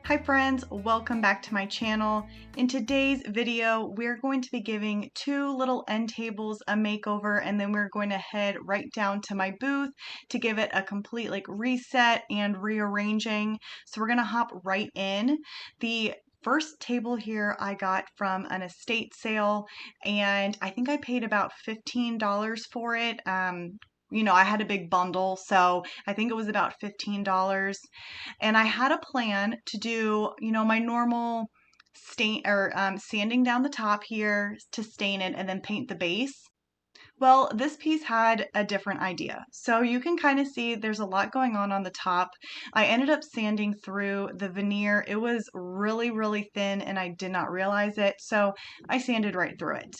Hi friends, welcome back to my channel. In today's video, we're going to be giving two little end tables a makeover, and then we're going to head right down to my booth to give it a complete reset and rearranging. So we're gonna hop right in. The first table here I got from an estate sale, and I think I paid about $15 for it. I had a big bundle, so I think it was about $15. And I had a plan to do, my normal stain or sanding down the top here to stain it and then paint the base. Well, this piece had a different idea. So you can kind of see there's a lot going on the top. I ended up sanding through the veneer. It was really, really thin and I did not realize it. So I sanded right through it,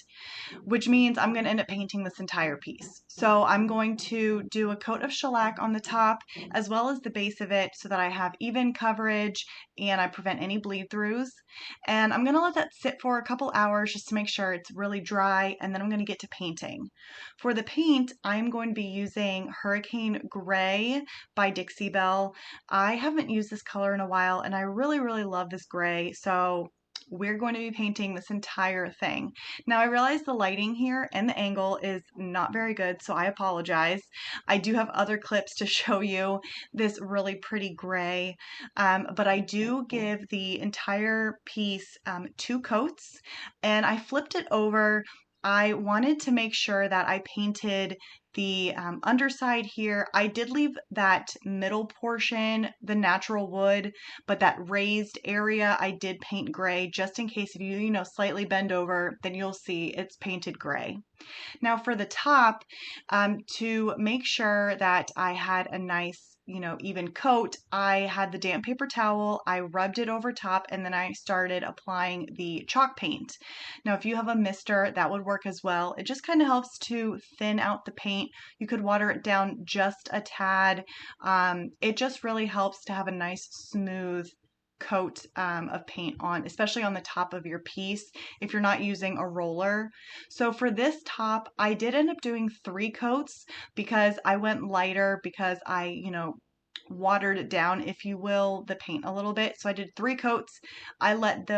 which means I'm going to end up painting this entire piece. So I'm going to do a coat of shellac on the top as well as the base of it so that I have even coverage and I prevent any bleed throughs. And I'm going to let that sit for a couple hours just to make sure it's really dry, and then I'm going to get to painting. For the paint, I'm going to be using Hurricane Gray by Dixie Belle. I haven't used this color in a while and I really, really love this gray. So we're going to be painting this entire thing. Now I realize the lighting here and the angle is not very good, so I apologize. I do have other clips to show you this really pretty gray, but I do give the entire piece two coats, and I flipped it over. I wanted to make sure that I painted the underside here. I did leave that middle portion, the natural wood, but that raised area I did paint gray just in case if you slightly bend over, then you'll see it's painted gray. Now for the top, to make sure that I had a nice even coat, I had the damp paper towel, I rubbed it over top, and then I started applying the chalk paint. Now if you have a mister, that would work as well. It just kind of helps to thin out the paint. You could water it down just a tad. It just really helps to have a nice smooth coat of paint on, especially on the top of your piece if you're not using a roller. So for this top, I did end up doing 3 coats because I went lighter because I, watered it down, if you will, the paint a little bit. So I did 3 coats. I let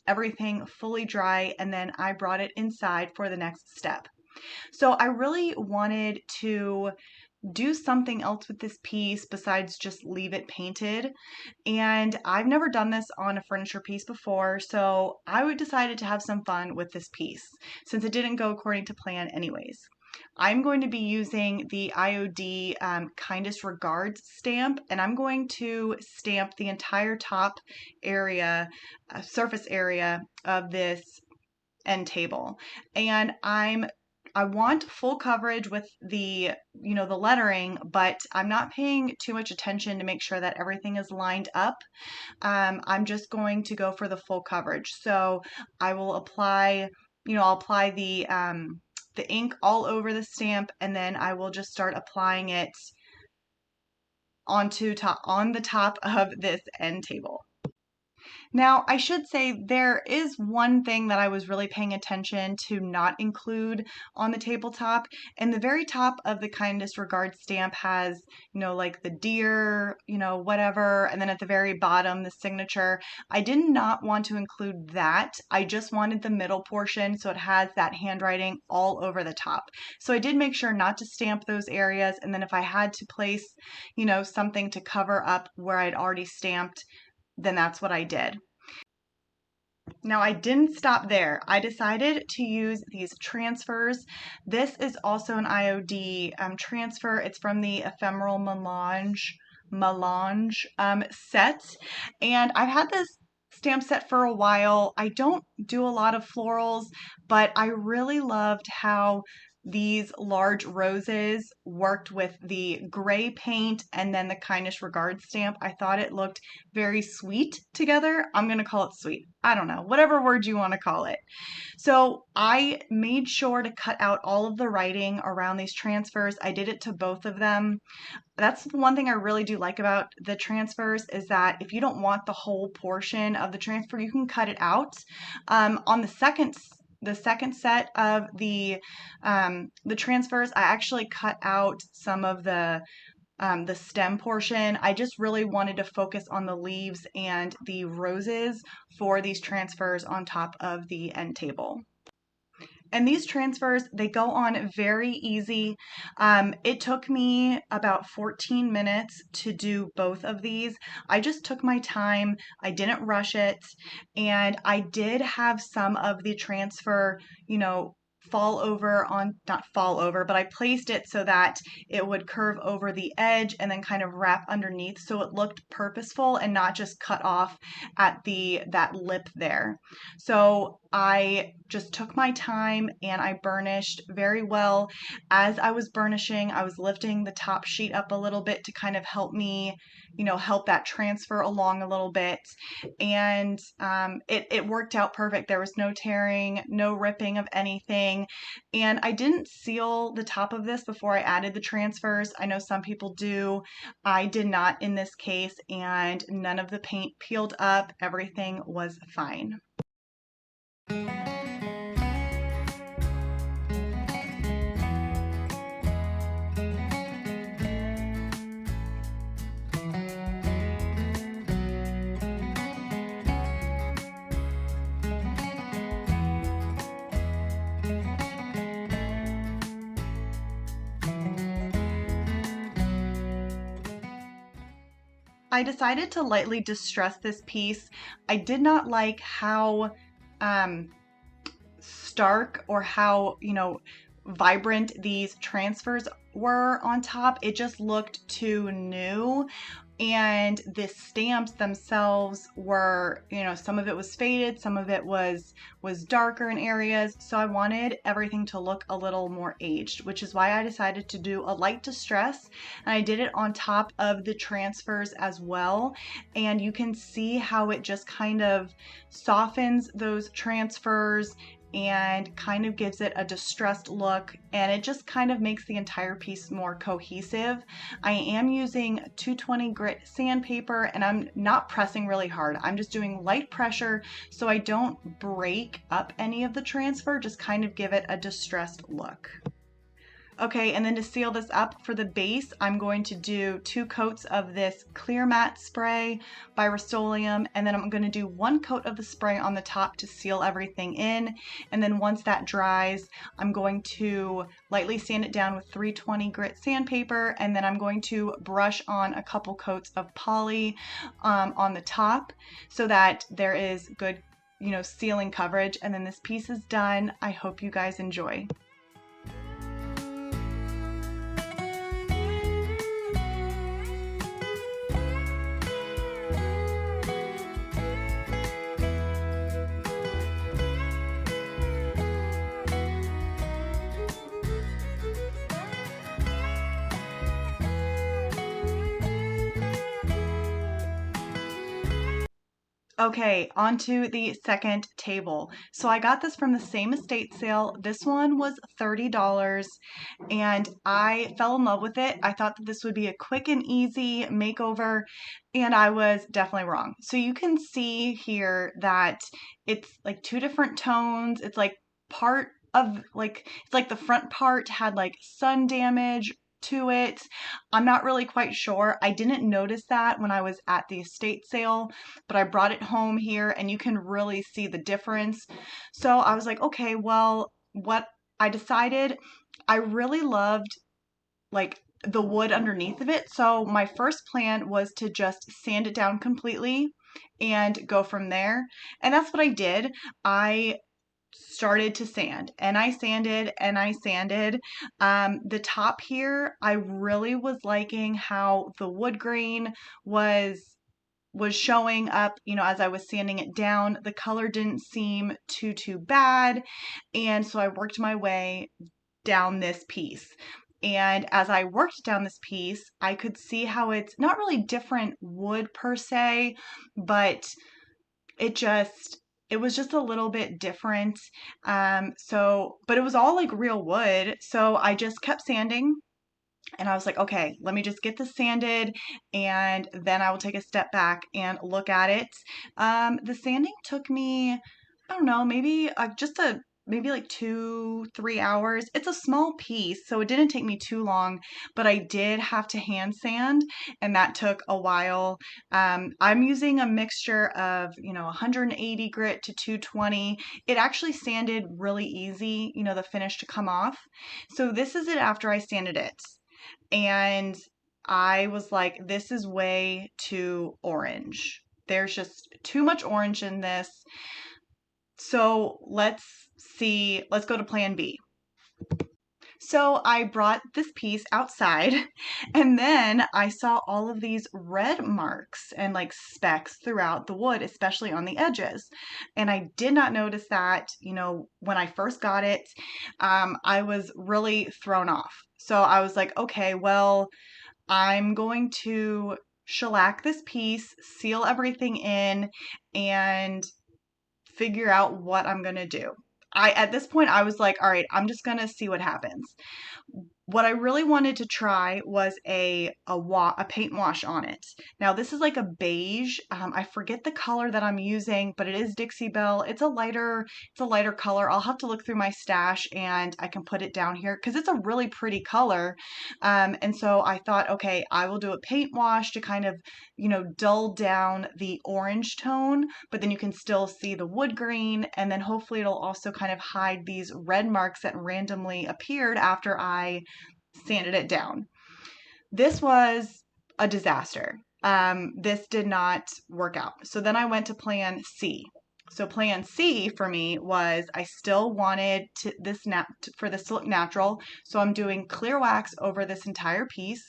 everything fully dry, and then I brought it inside for the next step. So I really wanted to do something else with this piece besides just leave it painted. And I've never done this on a furniture piece before, so I decided to have some fun with this piece since it didn't go according to plan anyways. I'm going to be using the IOD Kindest Regards stamp, and I'm going to stamp the entire top area, surface area of this end table. And I want full coverage with the the lettering, but I'm not paying too much attention to make sure that everything is lined up. I'm just going to go for the full coverage. So I will apply, I'll apply the ink all over the stamp, and then I will just start applying it on the top of this end table. Now, I should say there is one thing that I was really paying attention to not include on the tabletop. And the very top of the Kindest Regards stamp has, like the deer, whatever. And then at the very bottom, the signature. I did not want to include that. I just wanted the middle portion so it has that handwriting all over the top. So I did make sure not to stamp those areas. And then if I had to place, something to cover up where I'd already stamped, then that's what I did. Now I didn't stop there. I decided to use these transfers. This is also an IOD transfer. It's from the Ephemeral Melange set. And I've had this stamp set for a while. I don't do a lot of florals, but I really loved how these large roses worked with the gray paint and then the Kindest Regards stamp. I thought it looked very sweet together. I'm going to call it sweet. I don't know, whatever word you want to call it. So I made sure to cut out all of the writing around these transfers. I did it to both of them. That's one thing I really do like about the transfers is that if you don't want the whole portion of the transfer, you can cut it out. On the second set of the transfers, I actually cut out some of the the stem portion. I just really wanted to focus on the leaves and the roses for these transfers on top of the end table. And these transfers, they go on very easy. It took me about 14 minutes to do both of these. I just took my time. I didn't rush it. And I did have some of the transfer, fall over on, not fall over, but I placed it so that it would curve over the edge and then kind of wrap underneath so it looked purposeful and not just cut off at that lip there. So I just took my time and I burnished very well. As I was burnishing, I was lifting the top sheet up a little bit to kind of help me, help that transfer along a little bit. And it worked out perfect. There was no tearing, no ripping of anything. And I didn't seal the top of this before I added the transfers. I know some people do. I did not in this case, and none of the paint peeled up. Everything was fine. I decided to lightly distress this piece. I did not like how stark or how, vibrant these transfers were on top. It just looked too new. And the stamps themselves were, some of it was faded, some of it was darker in areas. So I wanted everything to look a little more aged, which is why I decided to do a light distress. And I did it on top of the transfers as well. And you can see how it just kind of softens those transfers and kind of gives it a distressed look, and it just kind of makes the entire piece more cohesive. I am using 220 grit sandpaper and I'm not pressing really hard. I'm just doing light pressure so I don't break up any of the transfer, just kind of give it a distressed look. Okay, and then to seal this up for the base, I'm going to do 2 coats of this clear matte spray by Rust-Oleum, and then I'm going to do 1 coat of the spray on the top to seal everything in. And then once that dries, I'm going to lightly sand it down with 320 grit sandpaper, and then I'm going to brush on a couple coats of poly on the top so that there is good, sealing coverage. And then this piece is done. I hope you guys enjoy. Okay, onto the second table. So I got this from the same estate sale. This one was $30 and I fell in love with it. I thought that this would be a quick and easy makeover, and I was definitely wrong. So you can see here that it's like 2 different tones. It's like part of it's like the front part had like sun damage to it. I'm not really quite sure. I didn't notice that when I was at the estate sale, but I brought it home here and you can really see the difference. So I was like, okay, well, what I decided, I really loved like the wood underneath of it. So my first plan was to just sand it down completely and go from there. And that's what I did. I started to sand and I sanded and I sanded. The top here, I really was liking how the wood grain was showing up, as I was sanding it down. The color didn't seem too bad. And so I worked my way down this piece. And as I worked down this piece, I could see how it's not really different wood per se, but it was just a little bit different. But it was all like real wood. So I just kept sanding and I was like, okay, let me just get this sanded and then I will take a step back and look at it. The sanding took me, I don't know, maybe just maybe like 2-3 hours. It's a small piece, so it didn't take me too long, but I did have to hand sand, and that took a while. I'm using a mixture of, 180 grit to 220. It actually sanded really easy, the finish to come off. So this is it after I sanded it. And I was like, this is way too orange. There's just too much orange in this. So let's go to plan B. So I brought this piece outside and then I saw all of these red marks and like specks throughout the wood, especially on the edges. And I did not notice that, when I first got it. I was really thrown off. So I was like, okay, well, I'm going to shellac this piece, seal everything in, and figure out what I'm going to do. At this point, I was like, all right, I'm just going to see what happens. What I really wanted to try was a paint wash on it. Now this is like a beige. I forget the color that I'm using, but it is Dixie Belle. It's a lighter color. I'll have to look through my stash and I can put it down here because it's a really pretty color. And so I thought, okay, I will do a paint wash to kind of, dull down the orange tone, but then you can still see the wood grain, and then hopefully it'll also kind of hide these red marks that randomly appeared after I sanded it down. This was a disaster. This did not work out. So then I went to plan C. So plan C for me was I still wanted for this to look natural. So I'm doing clear wax over this entire piece,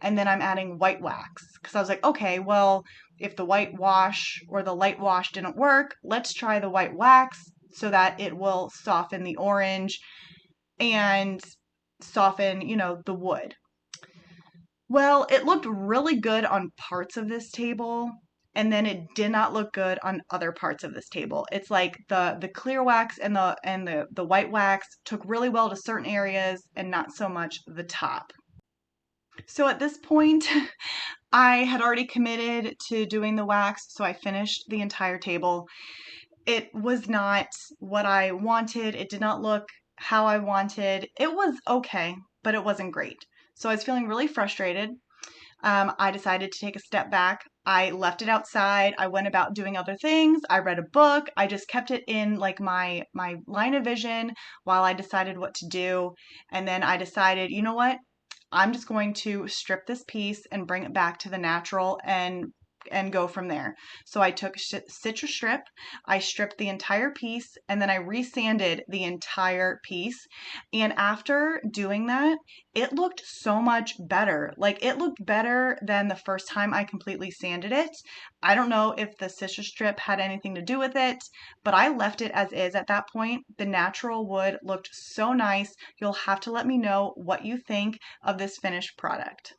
and then I'm adding white wax because I was like, okay, well, if the white wash or the light wash didn't work, let's try the white wax so that it will soften the orange and soften, the wood. Well, it looked really good on parts of this table, and then it did not look good on other parts of this table. It's like the clear wax and the white wax took really well to certain areas and not so much the top. So at this point, I had already committed to doing the wax, so I finished the entire table. It was not what I wanted. It did not look how I wanted. It was okay, but it wasn't great. So I was feeling really frustrated. I decided to take a step back. I left it outside. I went about doing other things. I read a book. I just kept it in like my line of vision while I decided what to do. And then I decided, you know what? I'm just going to strip this piece and bring it back to the natural and go from there. So I took citrus strip, I stripped the entire piece, and then I resanded the entire piece. And after doing that, it looked so much better. Like it looked better than the first time I completely sanded it. I don't know if the citrus strip had anything to do with it, but I left it as is at that point. The natural wood looked so nice. You'll have to let me know what you think of this finished product.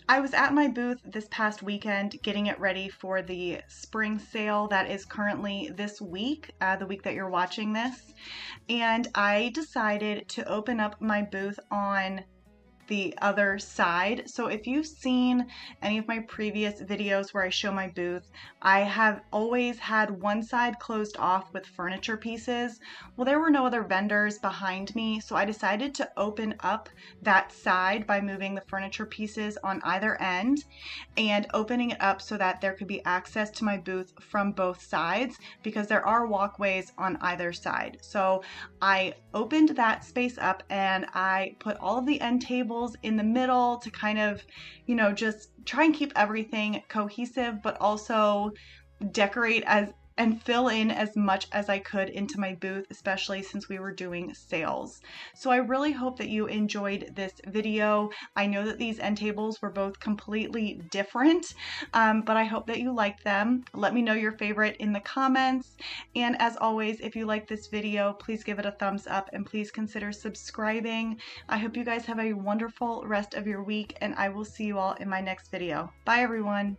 I was at my booth this past weekend getting it ready for the spring sale that is currently this week, the week that you're watching this, and I decided to open up my booth on the other side. So if you've seen any of my previous videos where I show my booth, I have always had one side closed off with furniture pieces. Well, there were no other vendors behind me, so I decided to open up that side by moving the furniture pieces on either end and opening it up so that there could be access to my booth from both sides, because there are walkways on either side. So I opened that space up and I put all of the end tables in the middle to kind of, just try and keep everything cohesive, but also decorate as and fill in as much as I could into my booth, especially since we were doing sales. So I really hope that you enjoyed this video. I know that these end tables were both completely different, but I hope that you liked them. Let me know your favorite in the comments. And as always, if you like this video, please give it a thumbs up and please consider subscribing. I hope you guys have a wonderful rest of your week, and I will see you all in my next video. Bye everyone.